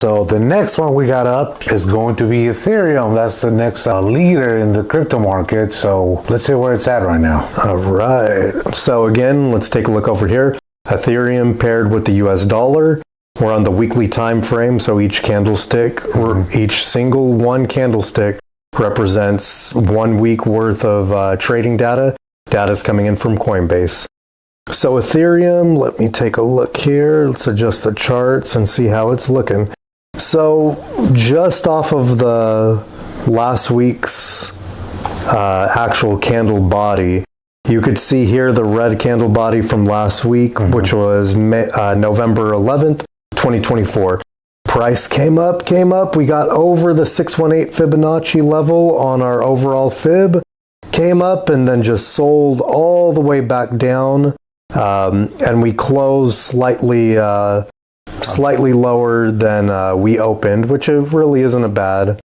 So the next one we got up is going to be Ethereum. That's the next leader in the crypto market. So let's see where it's at right now. All right. So again, let's take a look over here. Ethereum paired with the US dollar. We're on the weekly time frame. So each candlestick, or each single one candlestick represents 1 week worth of trading data. Data's coming in from Coinbase. So Ethereum, let me take a look here. Let's adjust the charts and see how it's looking. So just off of the last week's actual candle body, you could see here the red candle body from last week, which was November 11th, 2024. Price came up. We got over the 618 Fibonacci level on our overall fib, came up and then just sold all the way back down. And we closed slightly lower than we opened, which really isn't a bad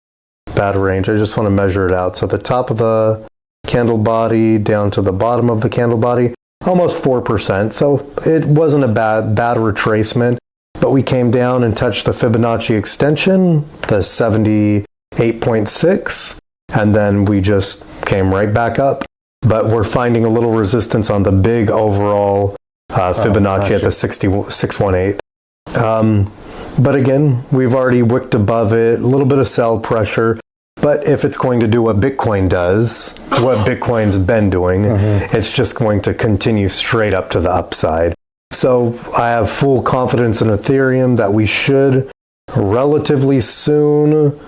range. I just want to measure it out. So the top of the candle body down to the bottom of the candle body, almost 4%. So it wasn't a bad retracement, but we came down and touched the Fibonacci extension, the 78.6, and then we just came right back up. But we're finding a little resistance on the big overall Fibonacci at the 618. But again, we've already wicked above it, a little bit of sell pressure. But if it's going to do what Bitcoin does, what Bitcoin's been doing, it's just going to continue straight up to the upside. So I have full confidence in Ethereum that we should relatively soon,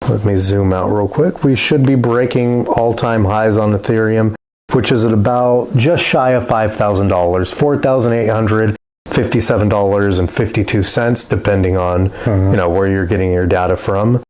let me zoom out real quick, we should be breaking all-time highs on Ethereum, which is at about just shy of $5,000, $4,857.52, depending on where you're getting your data from.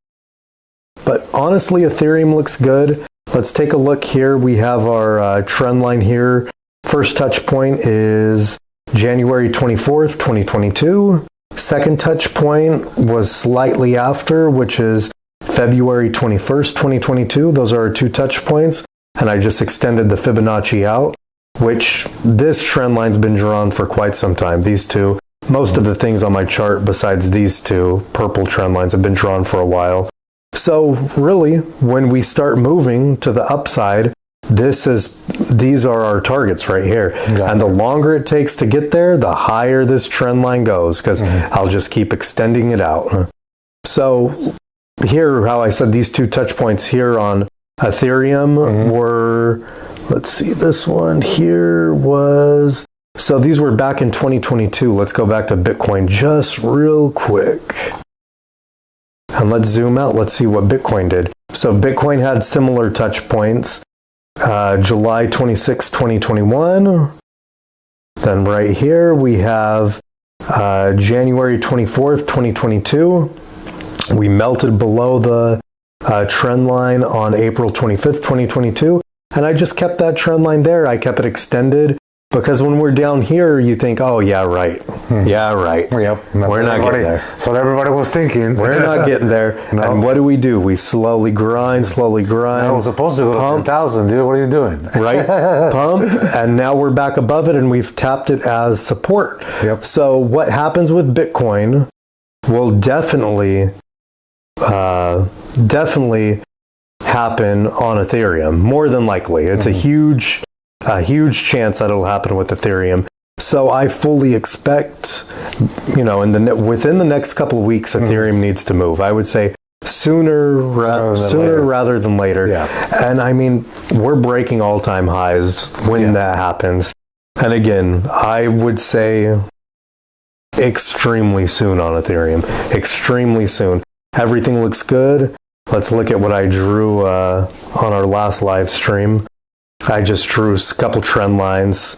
But honestly, Ethereum looks good. Let's take a look here. We have our trend line here. First touch point is January 24th, 2022. Second touch point was slightly after, which is February 21st, 2022. Those are our two touch points. And I just extended the Fibonacci out, which this trend line's been drawn for quite some time. These two, most of the things on my chart besides these two purple trend lines have been drawn for a while. So really, when we start moving to the upside, these are our targets right here. And the longer it takes to get there, the higher this trend line goes, because I'll just keep extending it out. So here, how I said these two touch points here on Ethereum were, let's see, this one here was, so these were back in 2022. Let's go back to Bitcoin just real quick. And let's zoom out. Let's see what Bitcoin did. So Bitcoin had similar touch points. July 26, 2021. Then right here we have January 24th, 2022. We melted below the trend line on April 25th, 2022. And I just kept that trend line there. I kept it extended because when we're down here, you think, oh, yeah, right. Yeah, right. Yep. We're not getting there. So everybody was thinking. We're not getting there. No. And what do? We slowly grind. No, we're supposed to go to 10,000, dude. What are you doing? Right? Pump. And now we're back above it and we've tapped it as support. Yep. So what happens with Bitcoin will definitely happen on Ethereum, more than likely. It's a huge chance that it'll happen with Ethereum. So I fully expect, within the next couple of weeks, Ethereum needs to move. I would say sooner rather than later. Yeah. And I mean, we're breaking all-time highs when that happens. And again, I would say extremely soon on Ethereum. Extremely soon. Everything looks good. Let's look at what I drew on our last live stream. I just drew a couple trend lines.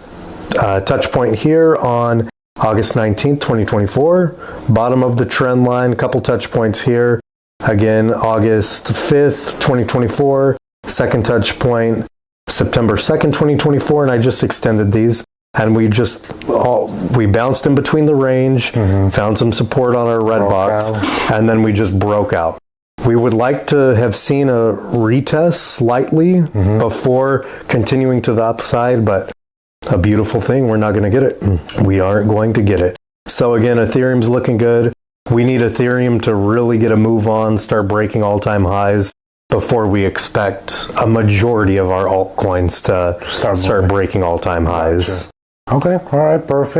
Touch point here on August 19th, 2024. Bottom of the trend line, couple touch points here. Again, August 5th, 2024. Second touch point, September 2nd, 2024. And I just extended these. And we bounced in between the range, found some support on our red box, and then we just broke out. We would like to have seen a retest slightly before continuing to the upside, but a beautiful thing, we're not going to get it. We aren't going to get it. So again, Ethereum's looking good. We need Ethereum to really get a move on, start breaking all-time highs before we expect a majority of our altcoins to start breaking all-time highs. Okay, all right, perfect.